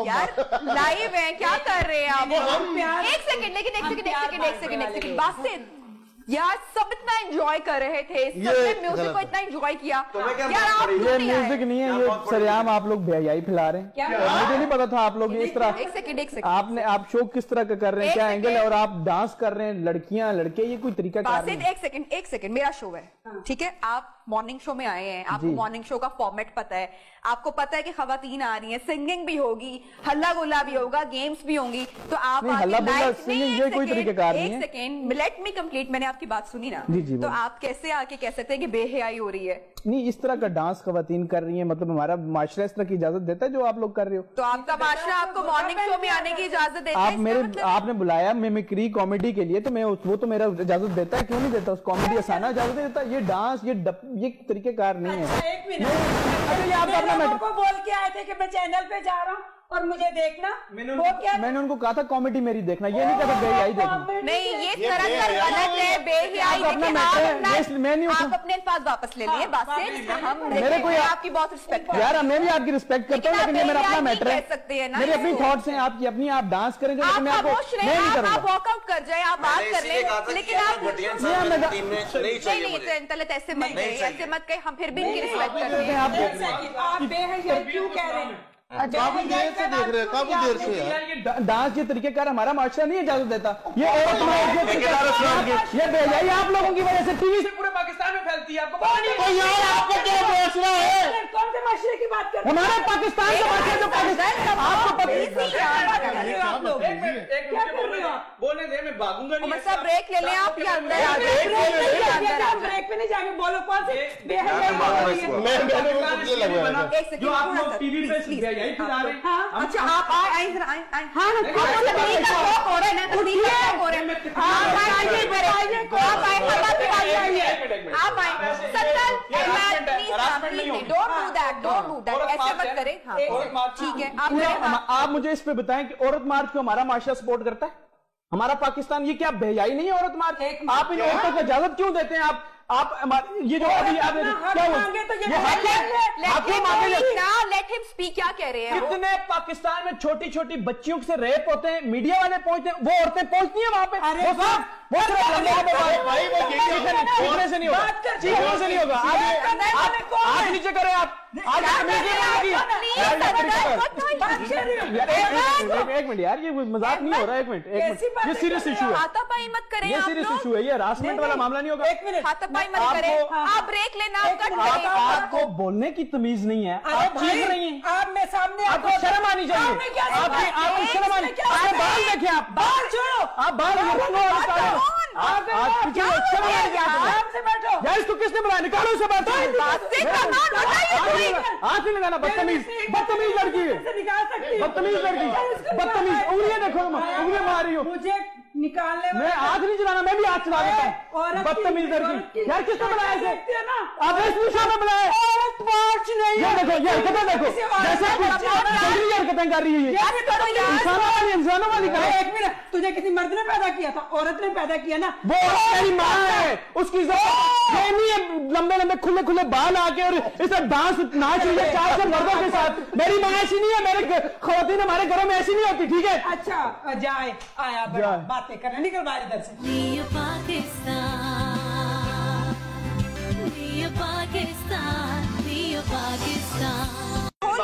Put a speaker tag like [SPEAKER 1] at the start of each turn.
[SPEAKER 1] यार लाइव है, क्या कर रहे हैं आप? एक सेकंड बासित यार, सब इतना एंजॉय कर रहे थे, सबने म्यूजिक को इतना एंजॉय किया यार। आप
[SPEAKER 2] ये म्यूजिक नहीं है, ये सरेआम आप लोग बेहयाई फैला रहे हैं। मुझे नहीं पता था आप लोग इस तरह।
[SPEAKER 1] एक सेकंड
[SPEAKER 2] आप शो किस तरह का कर रहे हैं, क्या एंगल है, और आप डांस कर रहे हैं, लड़कियां लड़के, ये कोई तरीका कार नहीं।
[SPEAKER 1] एक सेकंड मेरा शो है, ठीक है? आप मॉर्निंग शो में आए हैं, आपको मॉर्निंग शो का फॉर्मेट पता है, आपको पता है कि खवातीन आ रही हैं, सिंगिंग भी होगी, हल्ला गुल्ला भी होगा, गेम्स भी होंगी, तो आप एक सेकंड लेट मी कंप्लीट, मैंने आपकी बात सुनी ना, तो आप कैसे आके कह सकते हैं कि बेहयाई हो रही है?
[SPEAKER 2] नहीं, इस तरह का डांस खवातीन कर रही है, मतलब हमारा माशरा इस तरह की इजाजत देता है जो आप लोग कर रहे हो?
[SPEAKER 1] तो आपका माशरा आपको मॉर्निंग शो में आने की इजाजत देता है?
[SPEAKER 2] आपने बुलाया मिमिक्री कॉमेडी के लिए, तो मैं वो तो मेरा इजाजत देता है, क्यों नहीं देता? उस कॉमेडी आसाना इजाजत देता है, ये डांस ये तरीकेकार नहीं है।
[SPEAKER 3] अच्छा, एक मिनट, आप लोगों को बोल के आए थे कि मैं चैनल पे जा रहा हूँ और मुझे देखना, मैंने
[SPEAKER 2] उनको कहा था कॉमेडी मेरी देखना, ये नहीं कहा बेहयाई देखना।
[SPEAKER 1] नहीं, ये सरासर गलत है, बेहयाई आप अपने अल्फाज वापस ले लिए। मेरे को आपकी बहुत रिस्पेक्ट
[SPEAKER 2] यार, मैं भी आपकी रिस्पेक्ट करता हूँ, लेकिन ये मेरा अपना मैटर है,
[SPEAKER 1] सकते हैं ना,
[SPEAKER 2] मेरी अपनी थॉट्स हैं, आपकी अपनी, आप डांस करें, मैं
[SPEAKER 1] आप वॉकआउट कर जाए, आप बात कर ले, लेकिन आप नहीं ऐसे मत कहे, ऐसे मत कहे, हम फिर भी इनकी रिस्पेक्ट करते हैं।
[SPEAKER 3] आप बेहयाई क्यों कह रहे हैं?
[SPEAKER 4] काफी देर से देख रहे हैं, काफी देर से यार।
[SPEAKER 2] डांस ये तरीकेकार हमारा माशरा नहीं इजाजत देता। ये ये बेहयाई आप लोगों की वजह से टीवी से पूरे पाकिस्तान में फैलती है, आपको पता नहीं?
[SPEAKER 4] तो यार आपको क्या माशरा है?
[SPEAKER 3] कौन से माशरे की बात कर रहे हैं?
[SPEAKER 2] हमारा पाकिस्तान का माशरा, जो पाकिस्तान आपको
[SPEAKER 5] बोलने दे, मैं भागूंगा नहीं।
[SPEAKER 1] सब ब्रेक ले लें आप, या अंदर
[SPEAKER 3] ब्रेक पे नहीं जाके बोलो कौन से बेहयाई।
[SPEAKER 5] जो आप लोग टीवी पे यही खिला रहे हैं।
[SPEAKER 1] अच्छा, आप आए जरा आए। हाँ ना, हो रहे ना, हो रहे हैं। आप आए डोंट डू दैट, ऐसे मत करें। ठीक है,
[SPEAKER 2] आप मुझे इस पे बताएं कि औरत मार्च को हमारा माशरा सपोर्ट करता है? हमारा पाकिस्तान ये क्या बेहयाई नहीं है औरत मार्च? आप इन औरतों को इजाजत क्यों देते हैं? आप ये जो अभी आप क्या
[SPEAKER 1] लेट हिम स्पीक, क्या कह रहे हैं?
[SPEAKER 2] कितने पाकिस्तान में छोटी छोटी बच्चियों से रेप होते हैं, मीडिया वाले पहुंचते हैं, वो औरतें पहुंचती हैं वहां पे? वो चीखने से नहीं होगा, चीखने से नहीं होगा। आप नीचे करें, आप एक मिनट यार, ये मजाक नहीं हो रहा। एक मिनट, ये सीरियस इशू है,
[SPEAKER 1] हाथापाई मत करें।
[SPEAKER 2] ये सीरियस इशू है, ये हरासमेंट वाला मामला नहीं होगा।
[SPEAKER 3] एक मिनट,
[SPEAKER 1] हाथापाई मत करें, आप ब्रेक लेना,
[SPEAKER 2] आपको बोलने की तमीज नहीं है, आप चीख रही हैं।
[SPEAKER 3] आप में सामने
[SPEAKER 2] आपको शर्म आनी चाहिए, आपको शर्म आनी चाहिए। बाल देखे, आप
[SPEAKER 3] बाल छोड़ो,
[SPEAKER 2] आप बाल
[SPEAKER 3] आराम से बैठो
[SPEAKER 2] यार। इसको किसने बुलाया? निकालो इसे बात। हाथ नहीं लगाना, बदतमीज लड़की है, बदतमीज लड़की, बदतमीज। उंगलियां देखो, उंगलियां मार रही हो
[SPEAKER 3] मुझे निकालने।
[SPEAKER 2] मैं हाथ नहीं चलाना, मैं भी हाथ चला देता हूँ। बदतमीज लड़की यार, किसने बुलाया इसे? आप वेशभूषा में बुलाए? ये देखो, ये हरकतें देखो, जैसे हरकतें कर रही है, इंसानों वाली।
[SPEAKER 3] एक मिनट, तुझे किसी मर्द ने पैदा किया था? औरत ने पैदा किया ना।
[SPEAKER 2] वो तेरी माँ है, उसकी नहीं है लंबे लंबे खुले खुले बाल आके और इसे डांस नाच रही है 4 मर्दों के साथ। मेरी माँ ऐसी नहीं है, मेरे खवातीन हमारे घरों में ऐसी नहीं होती, ठीक है?
[SPEAKER 3] अच्छा, जाए आया बातें करने, निकल बाहर इधर से।
[SPEAKER 6] पाकिस्तान